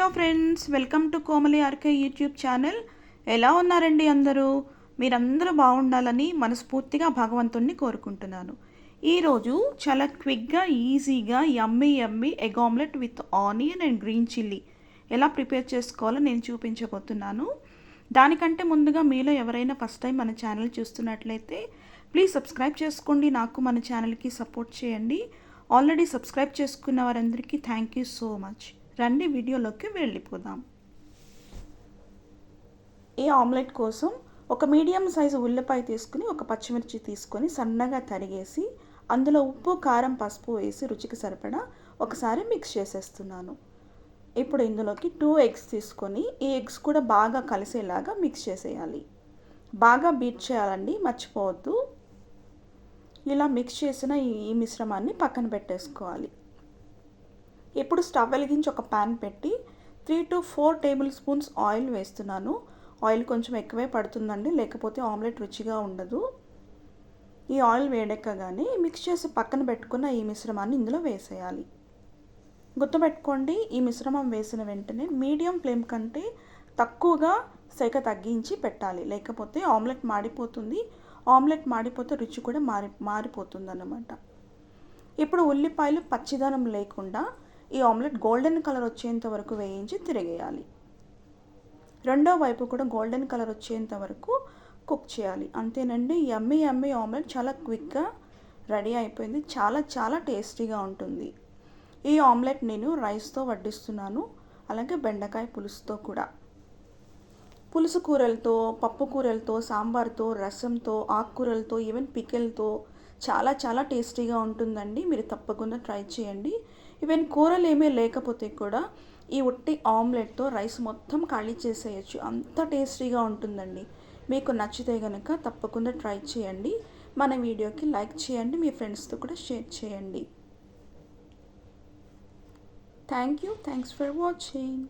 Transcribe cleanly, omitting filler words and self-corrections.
Hello friends, welcome to Komali RK YouTube channel. ఎలా ఉన్నారండి అందరూ? మీరందరూ బాగుండాలని మనస్ఫూర్తిగా భగవంతుణ్ణి కోరుకుంటున్నాను. ఈరోజు చాలా క్విక్గా, ఈజీగా yummy egg omelette with onion and green chilli ఎలా ప్రిపేర్ చేసుకోవాలో నేను చూపించబోతున్నాను. దానికంటే ముందుగా మీలో ఎవరైనా ఫస్ట్ టైం మన ఛానల్ చూస్తున్నట్లయితే ప్లీజ్ సబ్స్క్రైబ్ చేసుకోండి. నాకు మన ఛానల్కి సపోర్ట్ చేయండి. ఆల్రెడీ సబ్స్క్రైబ్ చేసుకున్న వారందరికీ థ్యాంక్ యూ సో మచ్. రండి వీడియోలోకి వెళ్ళిపోదాం. ఈ ఆమ్లెట్ కోసం ఒక మీడియం సైజు ఉల్లిపాయ తీసుకుని, ఒక పచ్చిమిర్చి తీసుకొని సన్నగా తరిగేసి అందులో ఉప్పు, కారం, పసుపు వేసి రుచికి సరిపడా ఒకసారి మిక్స్ చేసేస్తున్నాను. ఇప్పుడు ఇందులోకి 2 ఎగ్స్ తీసుకొని ఈ ఎగ్స్ కూడా బాగా కలిసేలాగా మిక్స్ చేసేయాలి. బాగా బీట్ చేయాలండి, మర్చిపోవద్దు. ఇలా మిక్స్ చేసిన ఈ మిశ్రమాన్ని పక్కన పెట్టేసుకోవాలి. ఇప్పుడు స్టవ్ వెలిగించి ఒక ప్యాన్ పెట్టి 3 to 4 టేబుల్ స్పూన్స్ ఆయిల్ వేస్తున్నాను. ఆయిల్ కొంచెం ఎక్కువే పడుతుందండి, లేకపోతే ఆమ్లెట్ రుచిగా ఉండదు. ఈ ఆయిల్ వేడెక్కగానే మిక్స్ చేసి పక్కన పెట్టుకున్న ఈ మిశ్రమాన్ని ఇందులో వేసేయాలి. గుర్తుపెట్టుకోండి, ఈ మిశ్రమం వేసిన వెంటనే మీడియం ఫ్లేమ్ కంటే తక్కువగా సెగ తగ్గించి పెట్టాలి, లేకపోతే ఆమ్లెట్ మాడిపోతుంది. ఆమ్లెట్ మాడిపోతే రుచి కూడా మారిపోతుంది అన్నమాట. ఇప్పుడు ఉల్లిపాయలు పచ్చిదనం లేకుండా ఈ ఆమ్లెట్ గోల్డెన్ కలర్ వచ్చేంత వరకు వేయించి తిరిగేయాలి. రెండో వైపు కూడా గోల్డెన్ కలర్ వచ్చేంత వరకు కుక్ చేయాలి. అంతేనండి, యమ్మీ ఆమ్లెట్ చాలా క్విక్గా రెడీ అయిపోయింది. చాలా టేస్టీగా ఉంటుంది. ఈ ఆమ్లెట్ నేను రైస్తో వడ్డిస్తున్నాను, అలాగే బెండకాయ పులుసుతో కూడా. పులుసు కూరలతో, పప్పు కూరలతో, సాంబార్తో, రసంతో, ఆకుకూరలతో, ఈవెన్ పికిల్తో చాలా టేస్టీగా ఉంటుందండి. మీరు తప్పకుండా ట్రై చేయండి. ఈవెన్ కూరలు ఏమీ లేకపోతే కూడా ఈ ఉట్టి ఆమ్లెట్తో రైస్ మొత్తం ఖాళీ చేసేయచ్చు, అంత టేస్టీగా ఉంటుందండి. మీకు నచ్చితే కనుక తప్పకుండా ట్రై చేయండి. మన వీడియోకి లైక్ చేయండి, మీ ఫ్రెండ్స్తో కూడా షేర్ చేయండి. Thanks for watching.